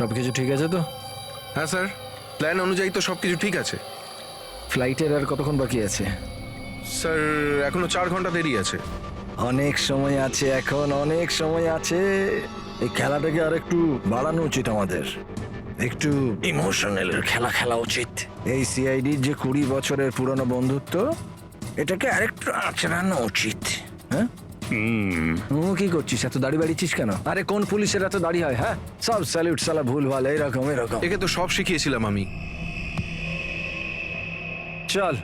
সবকিছু ঠিক আছে তো? হ্যাঁ স্যার, প্ল্যান অনুযায়ী তো সবকিছু ঠিক আছে। ফ্লাইটের আর কতক্ষণ বাকি আছে? স্যার এখনো 4 ঘন্টা দেরি আছে। অনেক সময় আছে, এখন অনেক সময় আছে। এই খেলাটাকে আর একটু বাড়ানো উচিত আমাদের, একটু ইমোশনালের খেলা খেলা উচিত। এই সিআইডির যে 20 বছরের পুরনো বন্ধুত্ব, এটাকে আরেকটু আচড়ানো উচিত। হ্যাঁ, কি করছিস? এত দাড়ি বাড়িছিস কেন? আরে কোন পুলিশের এত দাড়ি হয়? হ্যাঁ, সব স্যালিউট সালা ভুল ভাল এরকম এরকম। একে তো সব শিখিয়েছিলাম আমি। চল।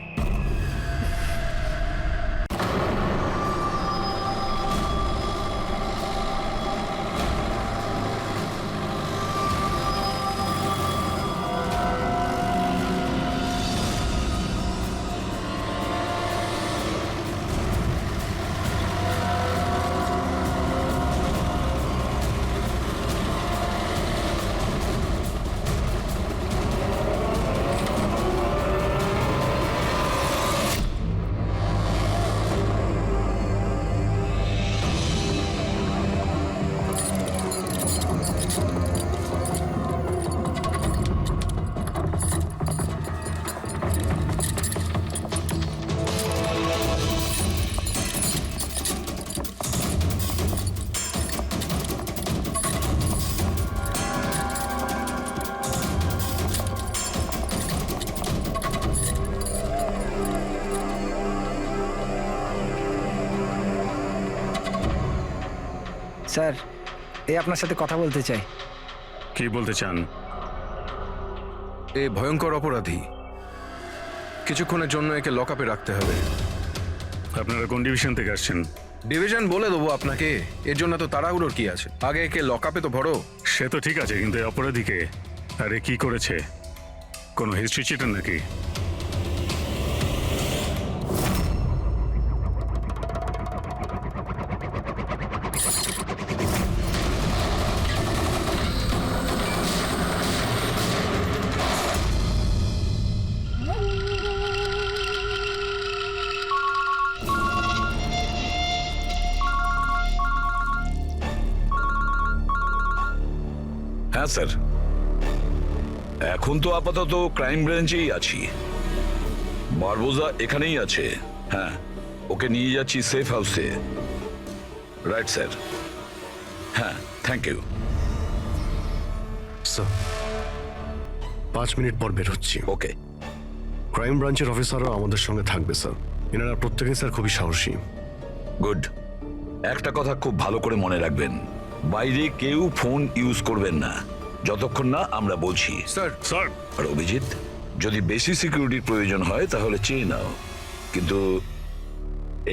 স্যার, এই আপনার সাথে কথা বলতে চাই। কি বলতে চান? এ ভয়ঙ্কর অপরাধী, কিছুক্ষণের জন্য একে লকআপে রাখতে হবে। আপনারা কোন ডিভিশন থেকে আসছেন? ডিভিশন বলে দেবো আপনাকে, এর জন্য তো তাড়াহুড়োর কি আছে? আগে একে লকআপে তো ভরো। সে তো ঠিক আছে, কিন্তু এই অপরাধীকে আরে কি করেছে? কোনো হিস্ট্রি চিটার নাকি? হ্যাঁ স্যার, এখন তো আপাতত ক্রাইম ব্রাঞ্চেই আছি। বারবোজা এখানেই আছে। হ্যাঁ, ওকে নিয়ে যাচ্ছি সেফ হাউসে। Right sir. হ্যাঁ, থ্যাংক ইউ স্যার। 5 মিনিট পর বের হচ্ছি। ওকে। ক্রাইম ব্রাঞ্চের অফিসারও আমাদের সঙ্গে থাকবে স্যার। এনারা প্রত্যেকেই স্যার খুবই সাহসী। গুড। একটা কথা খুব ভালো করে মনে রাখবেন, বাইরে কেউ ফোন ইউজ করবেন না যতক্ষণ না আমরা বলছি। স্যার স্যার, আর অভিজিৎ, যদি বেশি সিকিউরিটির প্রয়োজন হয় তাহলে চেয়ে নাও, কিন্তু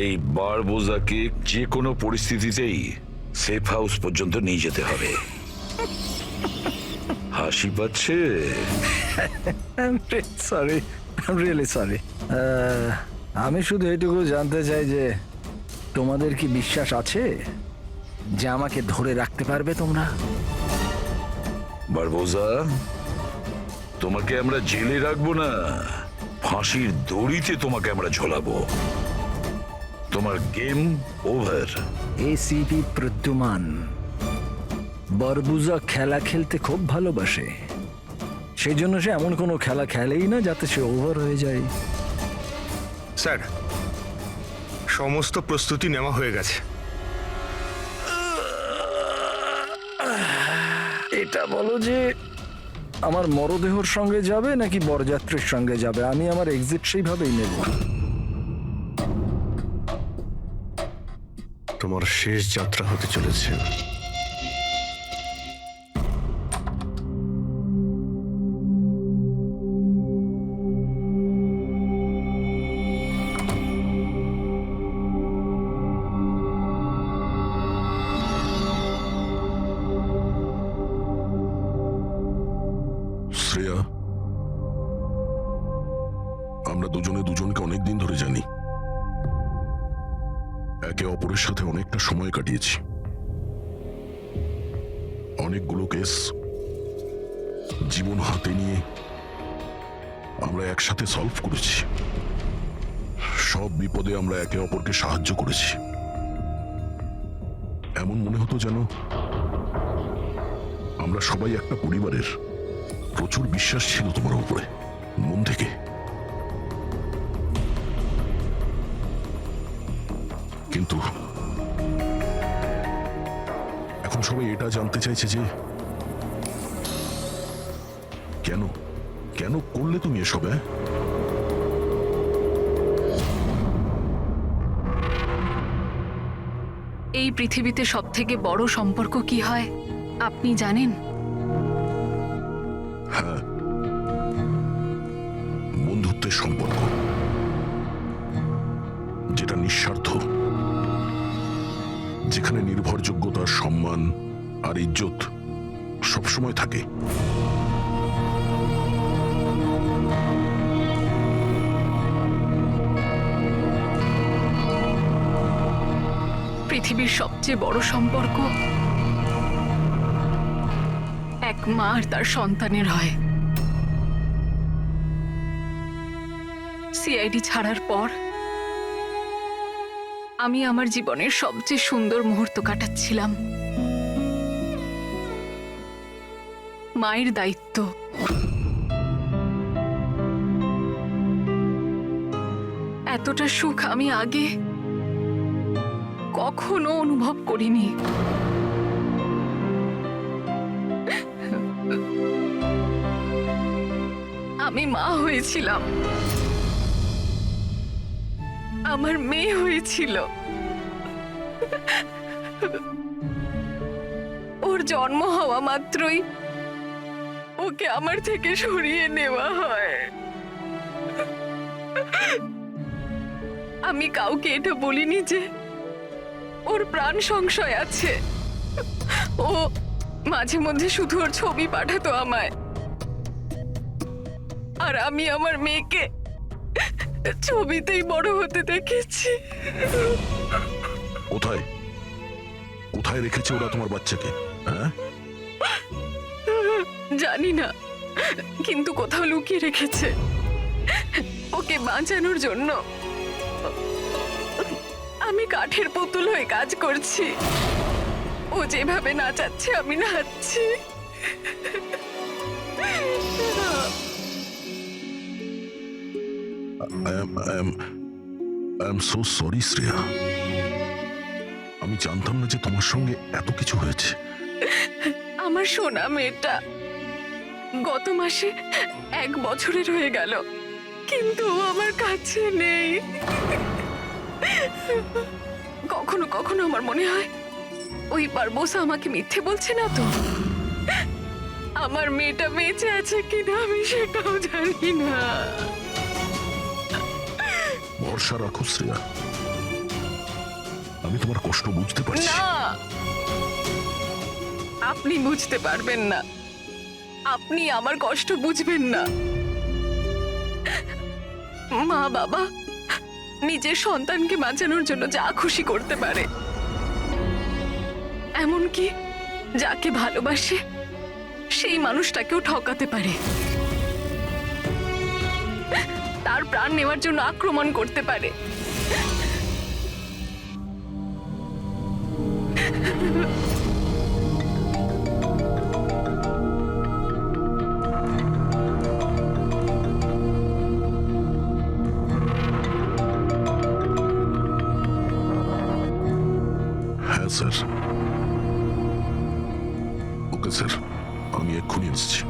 এই বারবোজাকে যে কোনো পরিস্থিতিতেই সেফ হাউস পর্যন্ত নিয়ে যেতে হবে। হাসি পাচ্ছে? Sorry, really sorry. আমি শুধু এটুকু জানতে চাই যে তোমাদের কি বিশ্বাস আছে যে আমাকে ধরে রাখতে পারবে তোমরা? বারবোজা, তোমাকে আমরা জেলে রাখবো না, ফাঁসির দড়িতে তোমাকে আমরা ঝোলাবো। তোমার গেম ওভার। এসিপি প্রদ্যুমান বারবুজা খেলা খেলতে খুব ভালোবাসে, সেই জন্য সে এমন কোনো খেলা খেলেই না যাতে সে ওভার হয়ে যায়। স্যার, সমস্ত প্রস্তুতি নেওয়া হয়ে গেছে। এটা বলো যে আমার মরদেহর সঙ্গে যাবে নাকি বরযাত্রীর সঙ্গে যাবে? আমি আমার এক্সিট সেইভাবেই নেব। তোমার শেষ যাত্রা হতে চলেছে। শ্রেয়া, আমরা দুজনে দুজনকে অনেকদিন ধরে জানি, একে অপরের সাথে অনেকটা সময় কাটিয়েছি, অনেকগুলো কেস জীবন হাতে নিয়ে আমরা একসাথে সলভ করেছি। সব বিপদে আমরা একে অপরকে সাহায্য করেছি। এমন মনে হতো যেন আমরা সবাই একটা পরিবারের। প্রচুর বিশ্বাস ছিল তোমার উপরে, মন থেকে। কিন্তু এখন সবাই এটা জানতে চাইছে যে কেন কেন করলে তুমি এসব? এই পৃথিবীতে সবথেকে বড় সম্পর্ক কি হয় আপনি জানেন? হ্যাঁ, বন্ধুত্বের সম্পর্ক, যেটা নিঃস্বার্থ, যেখানে নির্ভরযোগ্যতা, সম্মান আর ইজ্জত সবসময় থাকে। পৃথিবীর সবচেয়ে বড় সম্পর্ক এক মা আর তার সন্তানের হয়। সিআইডি ছাড়ার পর আমি আমার জীবনের সবচেয়ে সুন্দর মুহূর্ত কাটাচ্ছিলাম। মায়ের দায়িত্ব, এতটা সুখ আমি আগে কখনো অনুভব করিনি। আমি মা হয়েছিলাম, আমার মেয়ে হয়েছিল। ওর জন্ম হওয়া মাত্রই ওকে আমার থেকে সরিয়ে নেওয়া হয়। আমি কাউকে এটা বলিনি যে ওর প্রাণ সংশয় আছে। ও মাঝে মধ্যে শুধু ওর ছবি পাঠাতো আমায়, আর আমি আমার মেয়েকে ছবিতেই বড় হতে দেখেছি। কোথায় কোথায় রেখেছে ওরা তোমার বাচ্চাকে? হ্যাঁ, জানি না, কিন্তু কোথাও লুকিয়ে রেখেছে ওকে বাঁচানোর জন্য। আমি কাঠের পুতুল হয়ে কাজ করছি, ও যেভাবে নাচাচ্ছে আমি নাচছি। I am so sorry, Shreya. আমি জানতাম না যে তোমার সঙ্গে এত কিছু হয়েছে। আমার সোনা মেয়েটা গত মাসে 1 বছরের হয়ে গেল, কিন্তু ও আমার কাছে নেই। কখনো কখনো আমার মনে হয় ওই পারবোসা আমাকে মিথ্যে বলছে না তো। আমার মেয়েটা বেঁচে আছে কিনা আমি সেটাও জানি না। ভরসা রাখো শ্রেয়া, আমি তোমার কষ্ট বুঝতে পারছি। না, আপনি বুঝতে পারবেন না, আপনি আমার কষ্ট বুঝবেন না। মা বাবা নিজের সন্তানকে বাঁচানোর জন্য যা খুশি করতে পারে, এমনকি যাকে ভালোবাসে সেই মানুষটাকেও ঠকাতে পারে, তার প্রাণ নেওয়ার জন্য আক্রমণ করতে পারে। হ্যাঁ স্যার, ওকে স্যার, আমি এক্ষুনি এসেছি।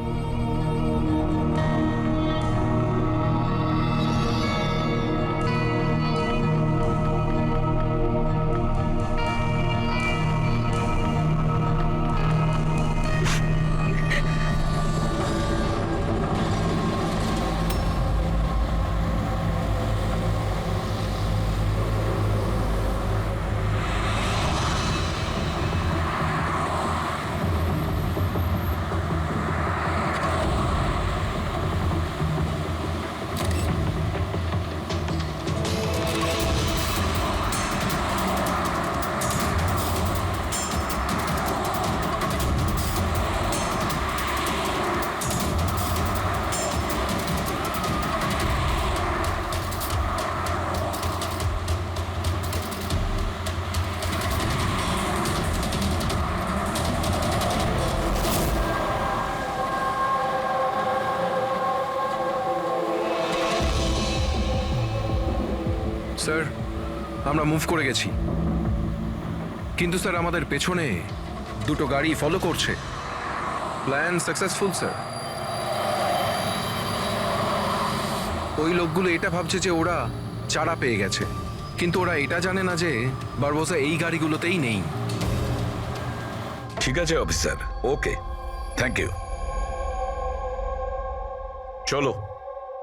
স্যার আমরা মুভ করে গেছি, কিন্তু স্যার আমাদের পেছনে দুটো গাড়ি ফলো করছে। Plan successful sir. ওই লোকগুলো এটা ভাবছে যে ওরা চারা পেয়ে গেছে, কিন্তু ওরা এটা জানে না যে বারবোসা এই গাড়িগুলোতেই নেই। ঠিক আছে অফিসার, ওকে, থ্যাংক ইউ। চলো,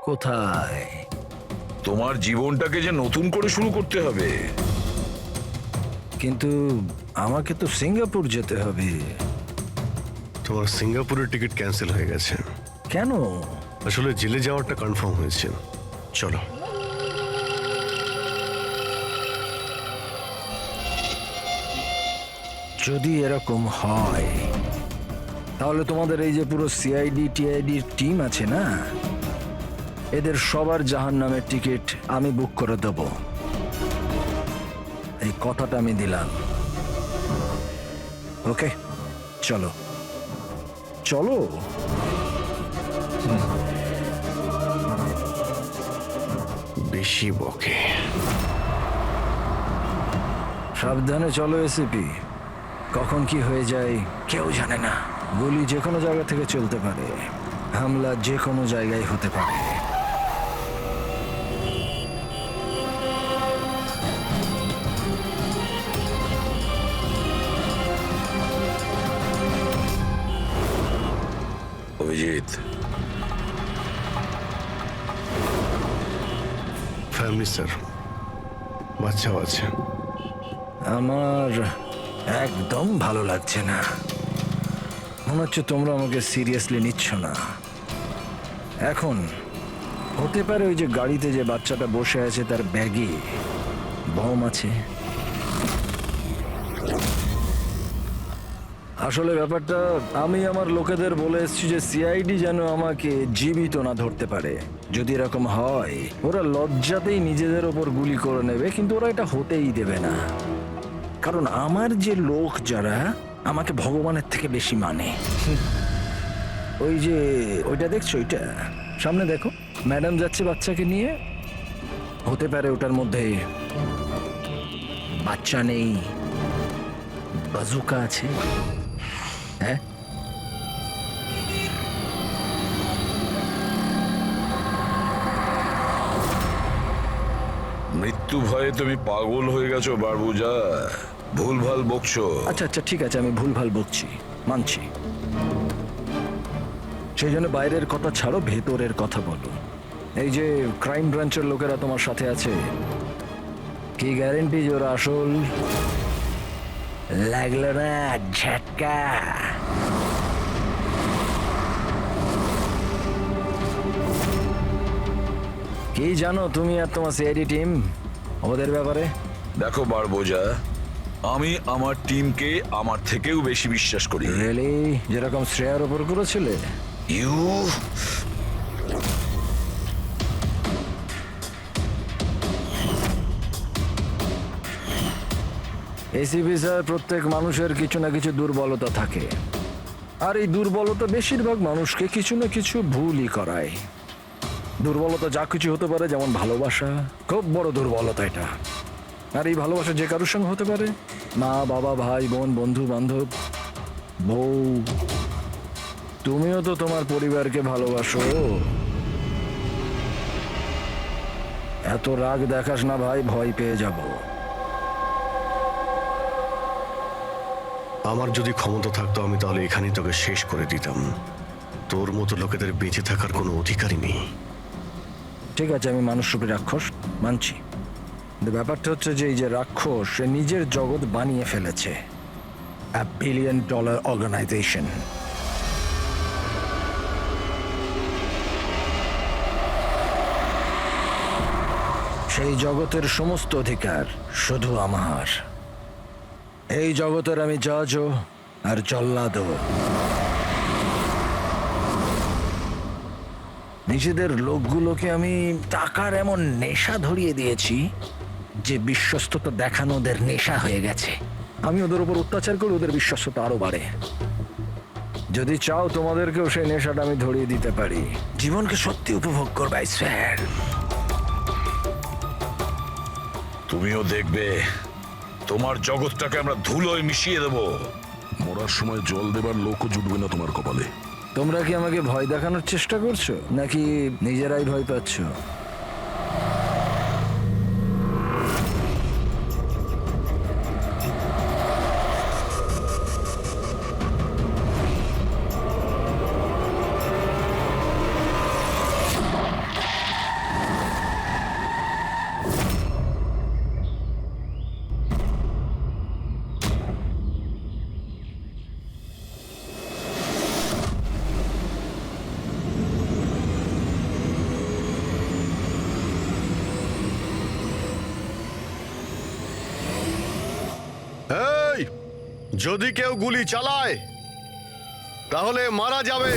কোথায়? তোমার জীবনটাকে যে নতুন করে শুরু করতে হবে। কিন্তু আমাকে তো সিঙ্গাপুর যেতে হবে। তোমার সিঙ্গাপুরের টিকিট ক্যান্সেল হয়ে গেছে। কেন? আসলে জেলে যাওয়াটা কনফার্ম হয়েছে। চলো। যদি এরকম হয় তাহলে তোমাদের এই যে পুরো সিআইডি টিআইডির টিম আছে না, এদের সবার জাহান্নামের টিকিট আমি বুক করে দেব। এই কথাটা আমি দিলাম। ওকে, চলো চলো। বেশি বকে। সাবধানে চলো এসিপি, কখন কি হয়ে যায় কেউ জানে না। গুলি যে কোনো জায়গা থেকে চলতে পারে, হামলা যে কোনো জায়গায় হতে পারে। অভিজিৎ, ফ্যামিলি স্যার, বাচ্চাও আছে। আমার একদম ভালো লাগছে না। মনে হচ্ছে তোমরা আমাকে সিরিয়াসলি নিচ্ছ না। এখন হতে পারে ওই যে গাড়িতে যে বাচ্চাটা বসে আছে তার ব্যাগে বম আছে। আসলে ব্যাপারটা আমি আমার লোকেদের বলে এসেছি যে সিআইডি যেন আমাকে জীবিত না ধরতে পারে। যদি এরকম হয় ওরা লজ্জাতেই নিজেদের ওপর গুলি করে নেবে, কিন্তু ওরা এটা হতেই দেবে না। কারণ আমার যে লোক যারা আমাকে ভগবানের থেকে বেশি মানে। ওই যে ওইটা দেখছো, ওইটা সামনে দেখো, ম্যাডাম যাচ্ছে বাচ্চাকে নিয়ে। হতে পারে ওটার মধ্যে বাচ্চা নেই, বাজুকা আছে। হ্যাঁ, মৃত্যু ভয়ে তুমি পাগল হয়ে গেছো বারবুজা, ভুলভাল বকছো। আচ্ছা আচ্ছা ঠিক আছে, আমি ভুলভাল বকছি, মানছি। সেই জন্য বাইরের কথা ছাড়ো, ভেতরের কথা বলো। এই যে ক্রাইম ব্রাঞ্চের লোকেরা তোমার সাথে আছে, কি গ্যারেন্টি যে ওরা আসল? লাগলো না ঝটকা? কি জানো তুমি আর তোমার সিআইডি টিম ওদের ব্যাপারে? দেখো বারবোজা, আমি আমার টিমকে আমার থেকেও বেশি বিশ্বাস করি। রিয়েলি? যেরকম শ্রেয়ার ওপর করেছিলে? ইউ এসিপি স্যার, প্রত্যেক মানুষের কিছু না কিছু দুর্বলতা থাকে, আর এই দুর্বলতা বেশিরভাগ মানুষকে কিছু না কিছু ভুলই করায়। দুর্বলতা যা কিছু হতে পারে, যেমন ভালোবাসা, খুব বড় দুর্বলতা এটা। আর এই ভালোবাসা যে কারোর সঙ্গে হতে পারে, মা বাবা, ভাই বোন, বন্ধু বান্ধব, বউ। তুমিও তো তোমার পরিবারকে ভালোবাসো। এত রাগ দেখাস না ভাই, ভয় পেয়ে যাব। আমার যদি ক্ষমতা থাকতো আমি তাহলে এখানেই তোকে শেষ করে দিতাম। তোর মতো লোকেদের বেঁচে থাকার কোনো অধিকারই নেই। ঠিক আছে, আমি মানুষরূপী রাক্ষস মানছি। কিন্তু ব্যাপারটা হচ্ছে যে এই যে রাক্ষস, সে নিজের জগৎ বানিয়ে ফেলেছে, $1 বিলিয়ন অর্গানাইজেশন। সেই জগতের সমস্ত অধিকার শুধু আমার। এই জগতের আমি জজও আর জল্লাদও। নিজেদের লোকগুলোকে আমি টাকার এমন নেশা ধরিয়ে দিয়েছি যে বিশ্বস্ততা দেখানো ওদের নেশা হয়ে গেছে। আমি ওদের উপর অত্যাচার করে ওদের বিশ্বস্ততা আরো বাড়ে। যদি চাও তোমাদেরকেও সেই নেশাটা আমি ধরিয়ে দিতে পারি। জীবনকে সত্যি উপভোগ করবে স্যার। তুমিও দেখবে তোমার জগৎটাকে আমরা ধুলোয় মিশিয়ে দেবো। মরার সময় জল দেবার লোকও জুটবে না তোমার কপালে। তোমরা কি আমাকে ভয় দেখানোর চেষ্টা করছো নাকি নিজেরাই ভয় পাচ্ছ? এই, যদি কেউ গুলি চালায় তাহলে মারা যাবে।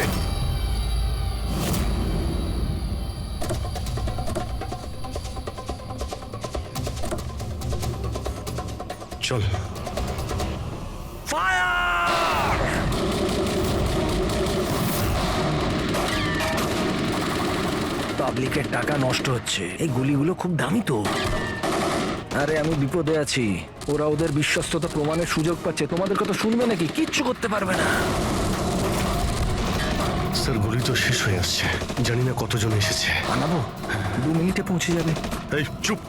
চল। পাবলিকের টাকা নষ্ট হচ্ছে। এই গুলিগুলো খুব দামি তো। আরে আমি বিপদে আছি, ওরা ওদের বিশ্বস্ততা প্রমাণের সুযোগ পাচ্ছে। তোমাদের কথা শুনবে নাকি? কিচ্ছু করতে পারবে না। স্যার, গুলি তো শেষ হয়ে আসছে, জানি না কতজন এসেছে। আনাবো, 2 মিনিটে পৌঁছে যাবে। এই চুপ,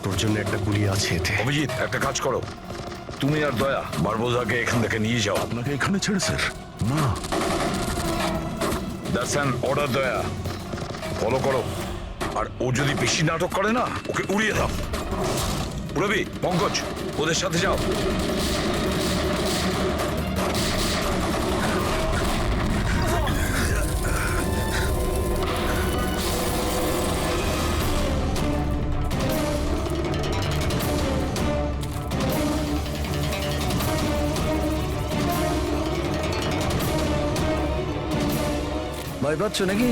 তোর জন্য একটা গুলি আছে এতে। অভিজিৎ, একটা কাজ করো, তুমি আর দয়া বারবোজাকে এখান থেকে নিয়ে যাও। আপনাকে এখানে ছেড়ে স্যার? না, দ্যাটস অ্যান অর্ডার। দয়া, ফলো করো। আর ও যদি বেশি নাটক করে না, ওকে উড়িয়ে দাও। রবি, পঙ্কজ, ওদের সাথে যাও। ভয় পাচ্ছ নাকি?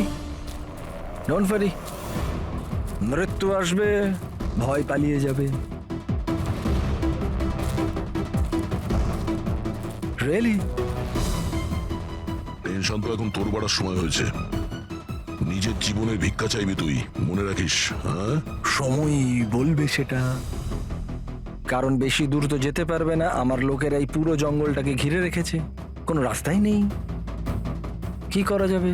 ডোন্ট ওয়ারি, মৃত্যু আসবে, ভয় পালিয়ে যাবে। রিয়েলি? টেনশন তো এখন তোর বাড়ার সময় হয়েছে। নিজের জীবনের ভিক্ষা চাইবি তুই, মনে রাখিস। হ্যাঁ, সময়ই বলবে সেটা। কারণ বেশি দূর তো যেতে পারবে না। আমার লোকেরা এই পুরো জঙ্গলটাকে ঘিরে রেখেছে, কোনো রাস্তাই নেই। কি করা যাবে?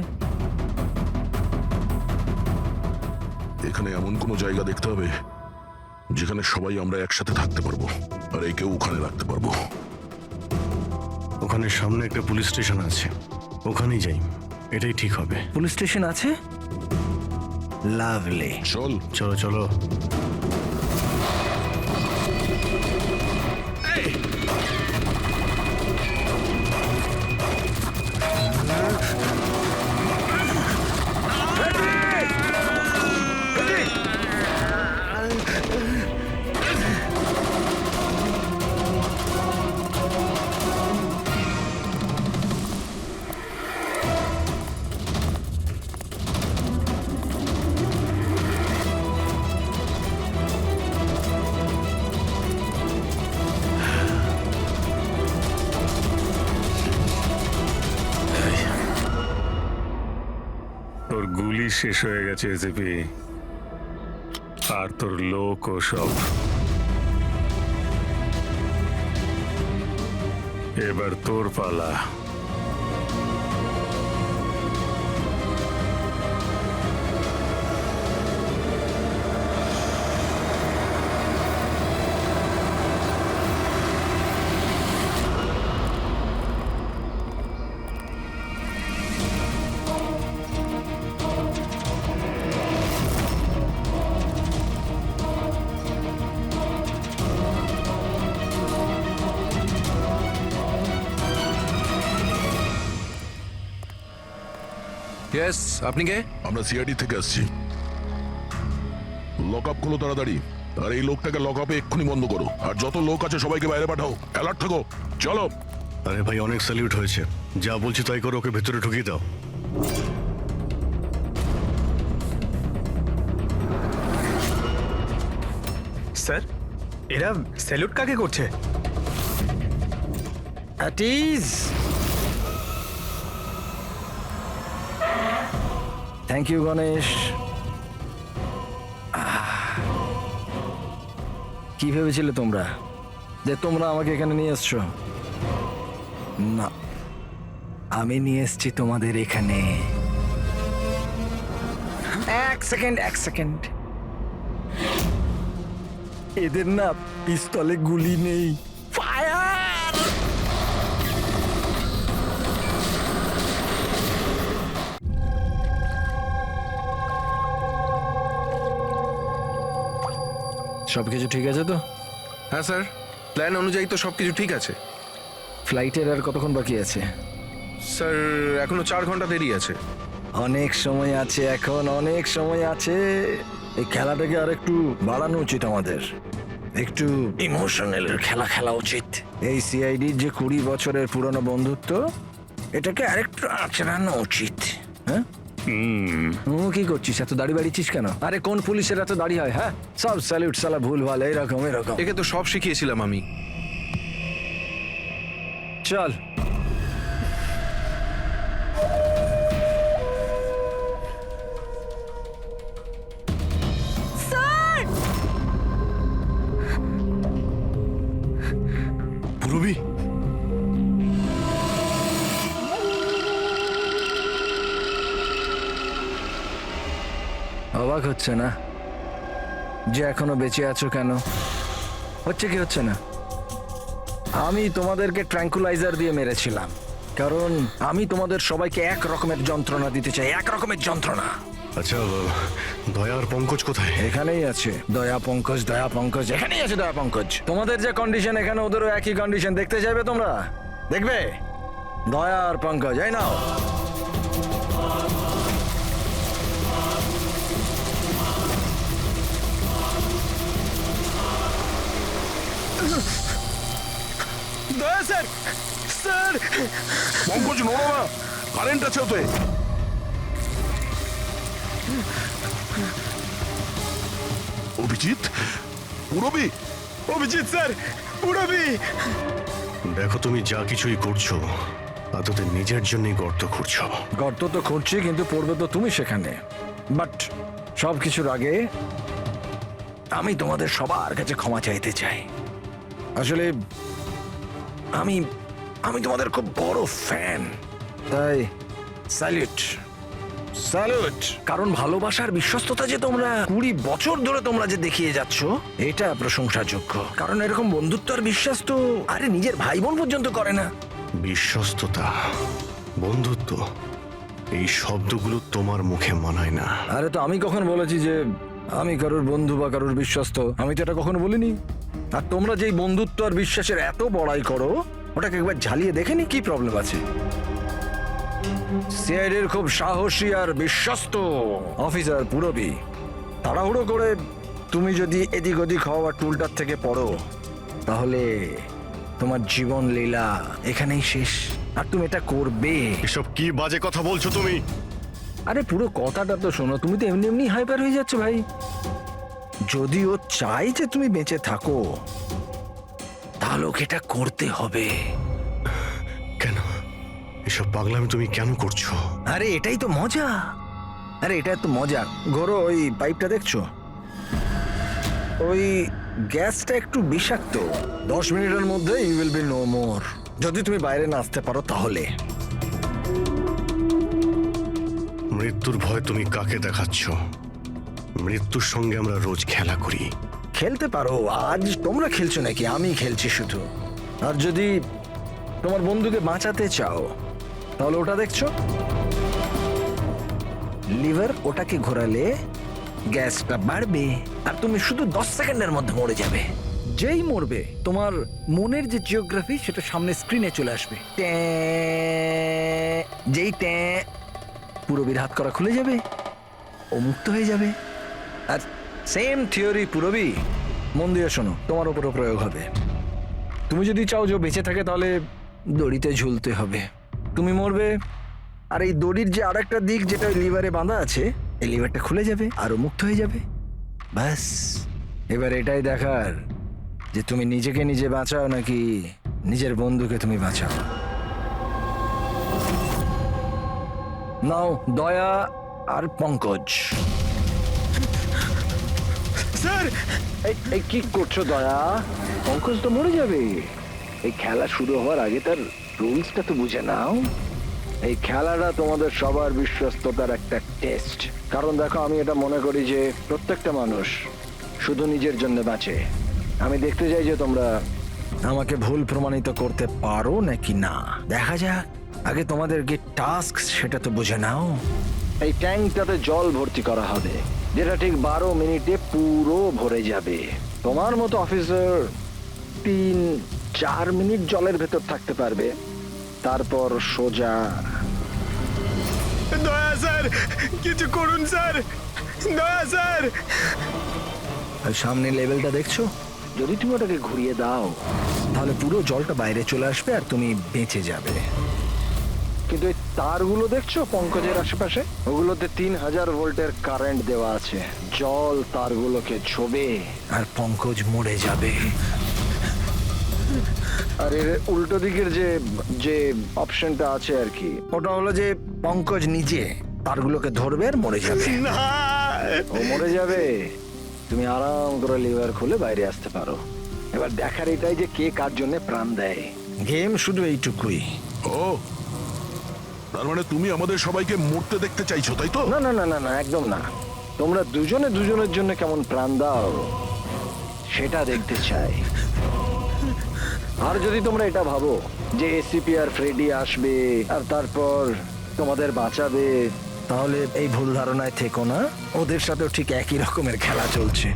এখানে এমন কোনো জায়গা দেখতে হবে যেখানে সবাই আমরা একসাথে থাকতে পারবো, আর একেও ওখানে রাখতে পারবো। ওখানে সামনে একটা পুলিশ স্টেশন আছে, ওখানেই যাই, এটাই ঠিক হবে। পুলিশ স্টেশন আছে? লাভলি। চল। চলো চলো। তোর গুলি শেষ হয়ে গেছে এসিপি, আর তোর লোক ও সব। এবার তোর পালা। ইয়েস, আপনি কে? আমরা সিআইডি থেকে আসছি। লক আপ করো তাড়াতাড়ি, আর এই লোকটাকে লক আপে এক্ষুনি বন্ধ করো। আর যত লোক আছে সবাইকে বাইরে পাঠাও, অ্যালার্ট থাকো। চলো। আরে ভাই, অনেক স্যালিউট হয়েছে, যা বলছি তাই করো, ওকে ভেতরে ঢুকিয়ে দাও। স্যার, এরা স্যালুট কাকে করছে? Thank you Ganesh. কি ভেবেছিলে তোমরা যে তোমরা আমাকে এখানে নিয়ে এসছো? না, আমি নিয়ে এসেছি তোমাদের এখানে। এক সেকেন্ড। এদের না পিস্তলে গুলি নেই। ফায়ার! সবকিছু ঠিক আছে তো? হ্যাঁ স্যার, প্ল্যান অনুযায়ী তো সবকিছু ঠিক আছে। ফ্লাইটের আর কতক্ষণ বাকি আছে? স্যার এখনো 4 ঘন্টা দেরি আছে। অনেক সময় আছে, এখন অনেক সময় আছে। এই খেলাটাকে আর একটু বাড়ানো উচিত আমাদের। একটু ইমোশনালের খেলা খেলা উচিত। এই সিআইডির যে 20 বছরের পুরনো বন্ধুত্ব, এটাকে আরেকটু আচড়ানো উচিত। হ্যাঁ, কি করছিস? এত দাড়ি বাড়িছিস কেন? আরে কোন পুলিশের এত দাড়ি হয়? হ্যাঁ, সব স্যালিউট সালা ভুল ভাল এরকম। একে তো সব শিখিয়েছিলাম আমি। চল। পুরবি, অবাক হচ্ছে না যে এখনো বেঁচে আছো? কেন হচ্ছে কি হচ্ছে না? আমি তোমাদেরকে ট্র্যাঙ্কুলাইজার দিয়ে মেরেছিলাম, কারণ আমি তোমাদের সবাইকে এক রকমের যন্ত্রণা দিতে চাই, এক রকমের যন্ত্রণা। আচ্ছা দয়া আর পঙ্কজ কোথায়? এখানেই আছে দয়া পঙ্কজ, এখানেই আছে দয়া পঙ্কজ। তোমাদের যে কন্ডিশন, এখানে ওদেরও একই কন্ডিশন। দেখতে চাইবে তোমরা? দেখবে? দয়া আর পঙ্কজ, এই নাও। দয়া স্যার, স্যার পঙ্কজ নড়ো না, কারেন্ট আছে ওতে। অভিজিৎ, পুরবি, অভিজিৎ স্যার, পুরবি। দেখো, তুমি যা কিছুই করছো আদতে নিজের জন্যই গর্ত খুঁড়ছো। গর্ত তো খুঁড়ছি, কিন্তু পড়বে তো তুমি সেখানে। বাট সব কিছুর আগে আমি তোমাদের সবার কাছে ক্ষমা চাইতে চাই। আসলে আমি আমি তোমাদের খুব বড় ফ্যান, তাই স্যালুট। কারণ ভালোবাসার বিশ্বস্ততা যে তোমরা 20 বছর ধরে তোমরা যে দেখিয়ে যাচ্ছ, এটা প্রশংসাযোগ্য। কারণ এরকম বন্ধুত্ব আর বিশ্বাস তো আরে নিজের ভাই বোন পর্যন্ত করে না। বিশ্বস্ততা, বন্ধুত্ব, এই শব্দগুলো তোমার মুখে মানায় না। আরে তো আমি কখন বলেছি যে আমি কারোর বন্ধু বা কারোর বিশ্বস্ত? আমি তো এটা কখনো বলিনি। আর তোমরা যেই বন্ধুত্ব আর বিশ্বাসের এত বড়াই করো, ওটাকে একবার ঝালিয়ে দেখেনি কি প্রবলেম আছে? সিআইডির খুব সাহসী আর বিশ্বস্ত অফিসার পুরবি, তাড়াহুড়ো করে তুমি যদি এদিক ওদিক হওয়া টুলটার থেকে পড়ো, তাহলে তোমার জীবন লীলা এখানেই শেষ। আর তুমি এটা করবে। এসব কি বাজে কথা বলছো তুমি? আরে পুরো কথাটা তো শোনো। তুমি তো এমনি এমনি হাইপার হয়ে যাচ্ছ ভাই। যদি ও চাই যে তুমি বেঁচে থাকো, তাহলে ওকে এটা করতে হবে। কেন এসব পাগলামি তুমি কেন করছো? আরে এটাই তো মজা। ঘোরো, ওই পাইপটা দেখছো? ওই গ্যাসটা একটু বিষাক্ত। 10 মিনিটের মধ্যে you will be no more. যদি তুমি বাইরে না আসতে পারো তাহলে। মৃত্যুর ভয় তুমি কাকে দেখাচ্ছ? মৃত্যুর সঙ্গে আমরা রোজ খেলা করি। খেলতে পারো, আজ তোমরা খেলছো নাকি? আমি খেলছি শুধু। আর যদি তোমার বন্ধুকে বাঁচাতে চাও, তাহলে ওটা দেখছো লিভার, ওটাকে ঘোরালে গ্যাসটা বাড়বে আর তুমি শুধু 10 সেকেন্ডের মধ্যে মরে যাবে। যেই মরবে, তোমার মনের যে জিওগ্রাফি সেটা সামনে স্ক্রিনে চলে আসবে। যেই পুরবীর হাত করা খুলে যাবে, ও মুক্ত হয়ে যাবে। আর সেম থিওরি পুরবী, মন দিয়ে শোনো, তোমার উপরও প্রয়োগ হবে। তুমি যদি চাও যে বেঁচে থাকে, তাহলে দড়িতে ঝুলতে হবে। তুমি মরবে, আর এই দড়ির যে আরেকটা দিক যেটা ওই লিভারে বাঁধা আছে, এই লিভারটা খুলে যাবে আর ও মুক্ত হয়ে যাবে। ব্যাস, এবার এটাই দেখার যে তুমি নিজেকে নিজে বাঁচাও নাকি নিজের বন্ধুকে তুমি বাঁচাও। নাও দয়া আর পঙ্কজ। স্যার এই কি করছো দয়া? পঙ্কজ তো মরে যাবে। এই খেলা শুরু হওয়ার আগে তার রুলসটা তো বুঝে নাও। এই খেলাটা তোমাদের সবার বিশ্বস্ততার একটা টেস্ট। কারণ দেখো, আমি এটা মনে করি যে প্রত্যেকটা মানুষ শুধু নিজের জন্য বাঁচে। আমি দেখতে চাই যে তোমরা আমাকে ভুল প্রমাণিত করতে পারো নাকি না। দেখা যাক। আগে তোমাদেরকে টাস্ক সেটা তো বুঝে নাও। এই ট্যাঙ্কটাতে জল ভর্তি করা হবে, যেটা ঠিক 12 মিনিটে পুরো ভরে যাবে। তোমার মতো অফিসার 3-4 মিনিট জলের ভেতর থাকতে পারবে, তারপর সোজা। দয়া স্যার, কিছু করুন স্যার, দয়া স্যার। আর সামনে লেভেলটা দেখছো? যদি তুমি ওটাকে ঘুরিয়ে দাও তাহলে পুরো জলটা বাইরে চলে আসবে আর তুমি বেঁচে যাবে। কিন্তু এই তারগুলো দেখছো পঙ্কজের আশেপাশে? ওগুলোতে 3000 ভোল্টের কারেন্ট দেওয়া আছে। জল তারগুলোকে ছোবে আর পঙ্কজ মরে যাবে। আর এর উল্টো দিকের যে যে অপশনটা আছে আর কি, ওটা হলো যে পঙ্কজ নিজে তারগুলোকে ধরবে আর মরে যাবে। না, ও মরে যাবে, তুমি আরাম করে লিভার খুলে বাইরে আসতে পারো। এবার দেখার এটাই যে কে কার জন্য প্রাণ দেয়। গেম শুধু এইটুকুই। ও, তার মানে তুমি আমাদের সবাইকে মরতে দেখতে চাইছো, তাই তো? না না না না না, একদম না। তোমরা দুজনে দুজনের জন্য কেমন প্রাণ দাও সেটা দেখতে চাই। আর যদি তোমরা এটা ভাবো যে এসিপি আর ফ্রেডি আসবে আর তারপর তোমাদের বাঁচাবে, তাহলে এই ভুল ধারণায় থেকো না। ওদের সাথেও ঠিক একই রকমের খেলা চলছে।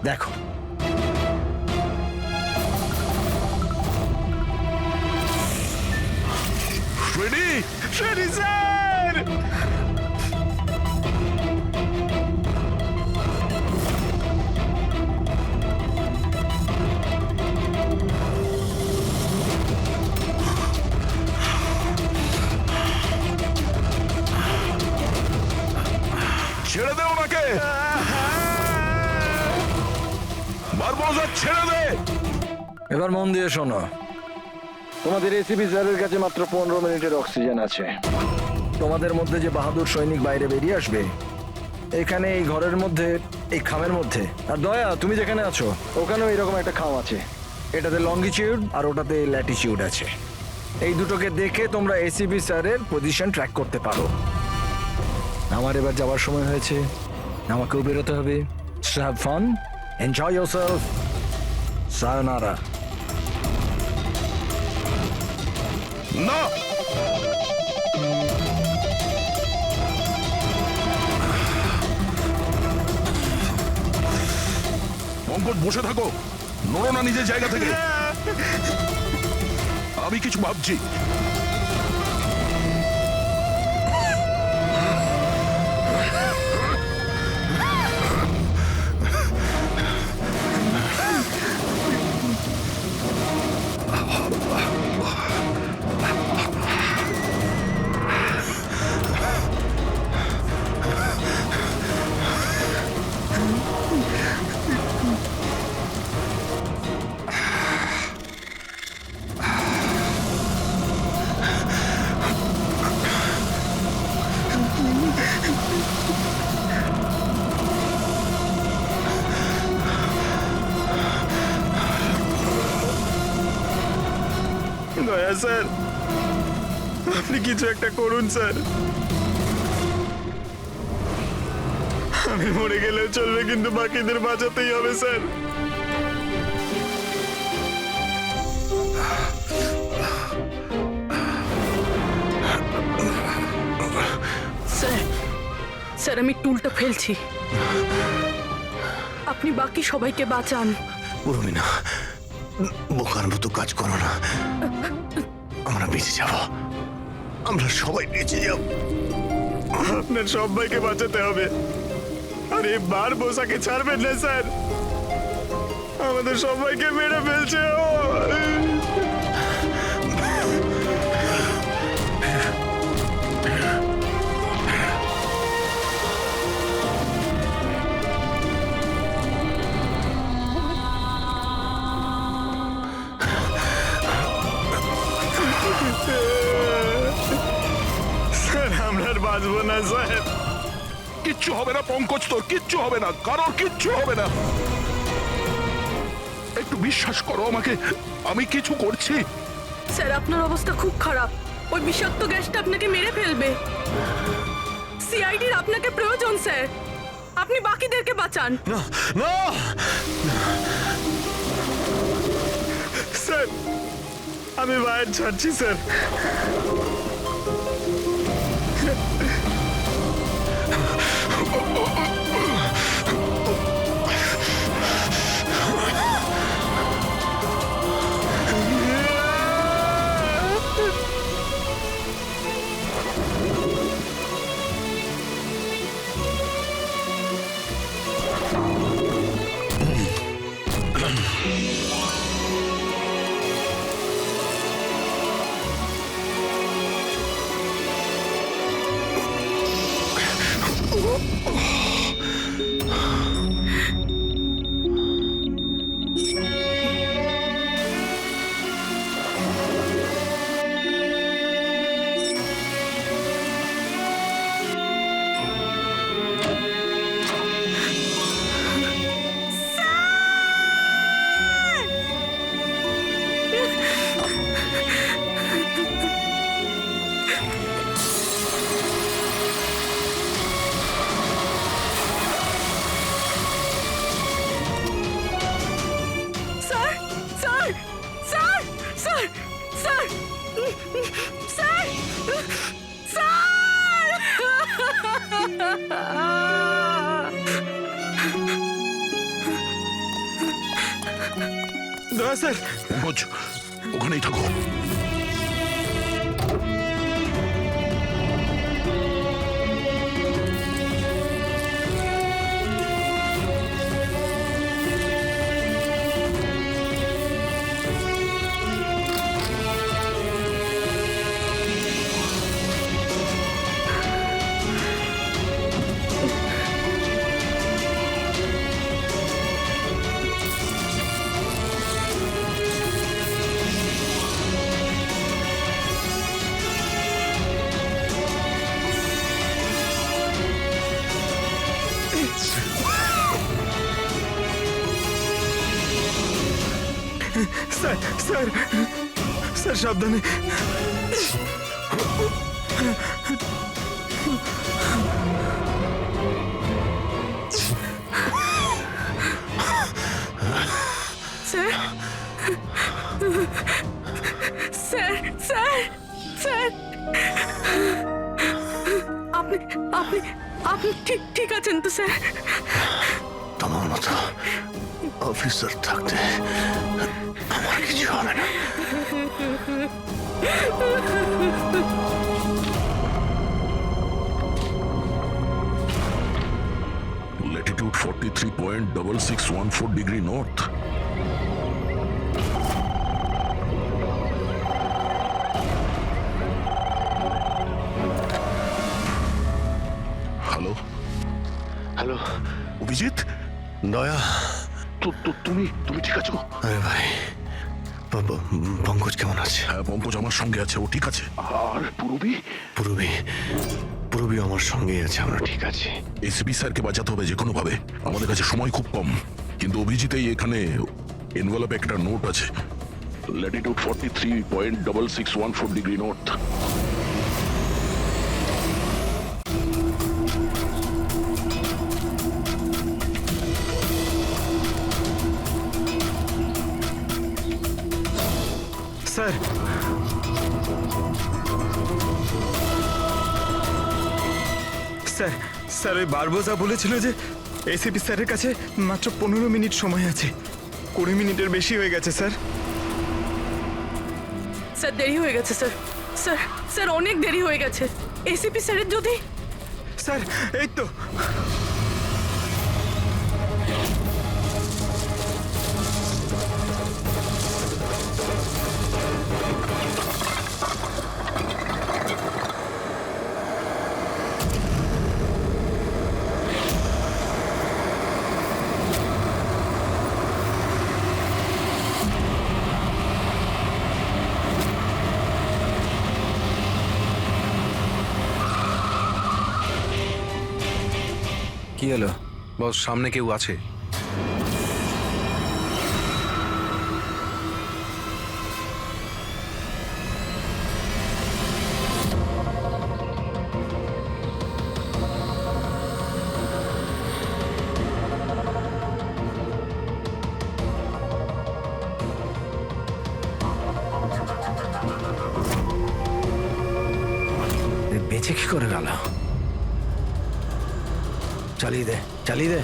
দেখো, ফ্রেডি, ফ্রেডি স্যার। ছেড়ে দে ওনাকে। বারবোজা, ছেড়ে দে। এবার মন দিয়ে শোনো। তোমাদের এসিপি স্যারের কাছে মাত্র 15 মিনিটের অক্সিজেন আছে। তোমাদের মধ্যে যে বাহাদুর সৈনিক বাইরে বেরিয়ে আসবে, এখানে এই ঘরের মধ্যে, এই খামের মধ্যে। আর দয়া, তুমি যেখানে আছো ওখানেও এরকম একটা খাম আছে। এটাতে লঙ্গিটিউড আর ওটাতে ল্যাটিটিউড আছে। এই দুটোকে দেখে তোমরা এসিপি স্যারের পজিশন ট্র্যাক করতে পারো। আমার এবার যাওয়ার সময় হয়েছে, আমাকেও বেরোতে হবে। Have fun, enjoy yourself, সায়োনারা। না, পঙ্কজ বসে থাকো, নড়ো না নিজের জায়গা থেকে। আমি কিছু ভাবছি। দয়া স্যার, আপনি কিছু একটা করুন স্যার। আমি মরে গেলেও চলবে, কিন্তু বাকিদের বাঁচাতেই হবে স্যার। স্যার, স্যার আমি টুলটা ফেলছি, আপনি বাকি সবাইকে বাঁচান। উর্মিনা, বোকার মতো কাজ করো না। আমরা বেঁচে যাব, আমরা সবাই বেঁচে যাব। আপনার সবাইকে বাঁচাতে হবে। আর এই বারবোসাকে ছাড়বেন না স্যার, আমাদের সবাইকে মেরে ফেলছে ও। স্যার আমরা আর বাঁচবো না স্যার। কিচ্ছু হবে না পঙ্কজ, তোর কিচ্ছু হবে না, কারোর কিচ্ছু হবে না। একটু বিশ্বাস করো আমাকে, আমি কিছু করছি। স্যার আপনার অবস্থা খুব খারাপ। ওই বিষাক্ত গ্যাসটা আপনাকে মেরে ফেলবে। সিআইডির আপনাকে প্রয়োজন স্যার। আপনি বাকিদেরকে বাঁচান। না না স্যার, আমি বাইরে ছাড়ছি sir. Sir sir sir sir sir sir দয়া স্যার। পঙ্কজ, ওখানেই থাকো। স্যার স্যার স্যার সাবধানে। স্যার স্যার স্যার স্যার আপনি আপনি আপনি ঠিক ঠিক আছেন তো স্যার? তোমার মতো অফিসার থাকতে আমার কিছু হবে না। Latitude 43.6614 degree north. Hello hello Abhijit, দয়া, তুমি ঠিক আছো? আরে ভাই, পঙ্কজ কেমন আছে? হ্যাঁ, পঙ্কজ আমার সঙ্গে আছে, ও ঠিক আছে। আর পূরবী? পূরবী আমার সঙ্গেই আছে, আমরা ঠিক আছে। এসপি স্যারকে বাঁচাতে হবে যে কোনো ভাবে, আমাদের কাছে সময় খুব কম। কিন্তু অভিজিতেই এখানে এনভেলপে একটা নোট আছে, Latitude 43.6614 degree north. Sir sir sir ওই বারবোজা বলেছিল যে এসিপি স্যারের কাছে মাত্র 15 মিনিট সময় আছে। 20 মিনিটের বেশি হয়ে গেছে স্যার। স্যার দেরি হয়ে গেছে স্যার। স্যার স্যার অনেক দেরি হয়ে গেছে। এসিপি স্যারের যদি স্যার এই তো কি হলো? বস সামনে কেউ আছে। এ বেঁচে কি করে গেল? চালিয়ে দে, চালিয়ে দে।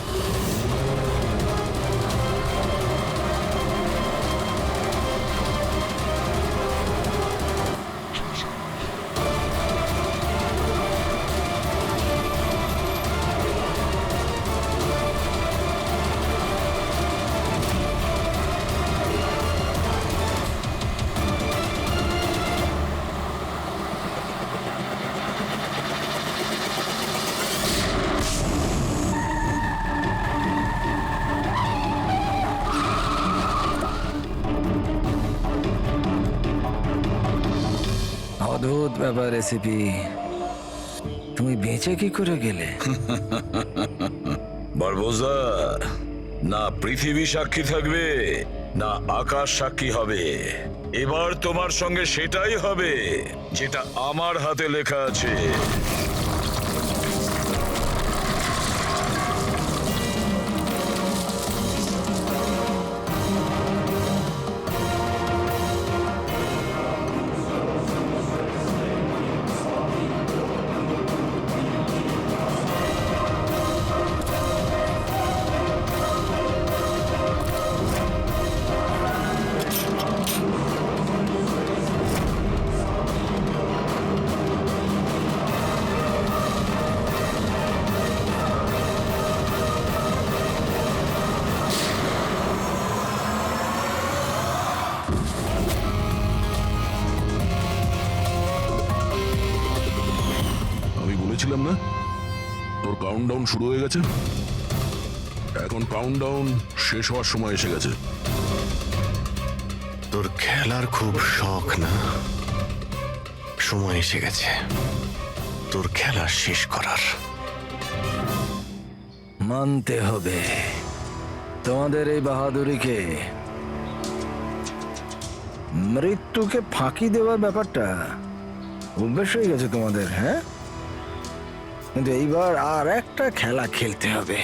অদ্ভুত ব্যাপার রেসিপি, তুমি বেঁচে কি করে গেলে? বারবোজা, না পৃথিবী সাক্ষী থাকবে না আকাশ সাক্ষী হবে। এবার তোমার সঙ্গে সেটাই হবে যেটা আমার হাতে লেখা আছে। আমি বলেছিলাম না তোর কাউন্টডাউন শুরু হয়ে গেছে। এখন কাউন্টডাউন শেষ হওয়ার সময় এসে গেছে। তোর খেলার খুব শখ না? সময় এসে গেছে তোর খেলা শেষ করার। মানতে হবে তোমাদের এই বাহাদুরিকে। মৃত্যুকে ফাঁকি দেওয়ার ব্যাপারটা অভ্যেস হয়ে গেছে তোমাদের, হ্যাঁ? কিন্তু এইবার আর একটা খেলা খেলতে হবে,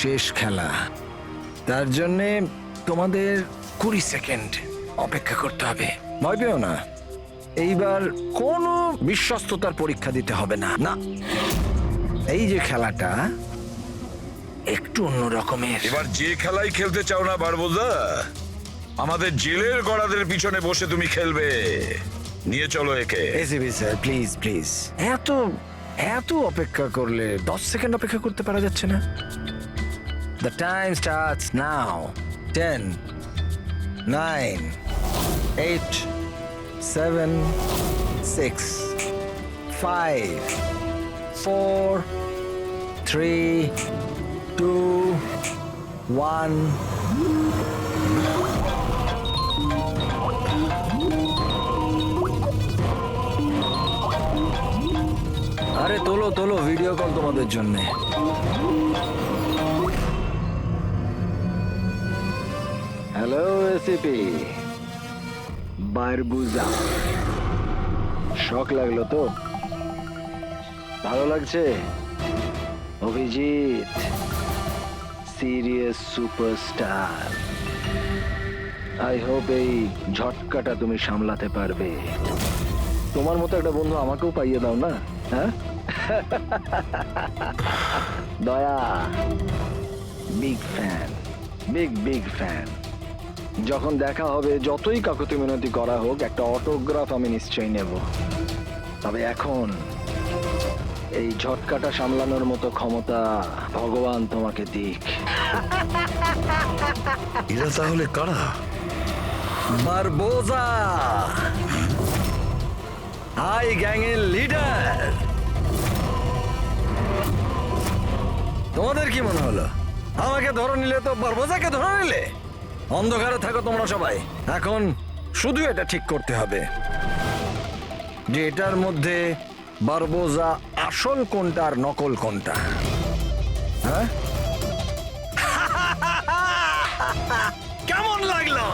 শেষ খেলা। তার জন্যে তোমাদের 20 সেকেন্ড অপেক্ষা করতে হবে। ভয় পেও না, এইবার কোনো বিশ্বস্ততার পরীক্ষা দিতে হবে না। না, এই যে খেলাটা একটু অন্য রকমের। এবার যে খেলাই খেলতে চাও না বারবোজা, আমাদের জেলের গড়াদের পিছনে বসে তুমি খেলবে। নিয়ে চলো একে। এসিবি স্যার, প্লিজ প্লিজ, এত এত অপেক্ষা করলে 10 সেকেন্ড অপেক্ষা করতে পারা যাচ্ছে না? The time starts now. 10, 9, 8, 7, 6, 5, 4, 3, 2, 1. আরে তোলো তোলো, ভিডিও কল তোমাদের জন্য। হ্যালো এসিপি বারবুজা, শখ লাগলো তো? ভালো লাগছে? Abhijit serious superstar. I hope এই ঝটকাটা তুমি সামলাতে পারবে। তোমার মতো একটা বন্ধু আমাকেও পাইয়ে দাও না, হ্যাঁ? দয়া বিগ ফ্যান, বিগ ফ্যান। যখন দেখা হবে, যতই কাকুতি মিনতি করা হোক, একটা অটোগ্রাফ আমি নিশ্চয়ই নেব। তবে এখন এই ঝটকাটা সামলানোর মতো ক্ষমতা ভগবান তোমাকে দিক। এরা তাহলে কারা? বারবোজা, হাই গ্যাংয়ের লিডার। তোমাদের কি মনে হলো আমাকে ধরে নিলে তো বারবোজাকে ধরে নিলে? অন্ধকারে থাকো তোমরা সবাই। এখন শুধু এটা ঠিক করতে হবে যে এটার মধ্যে বারবোজা আসল কোনটা আর নকল কোনটা। হ্যাঁ কেমন লাগলো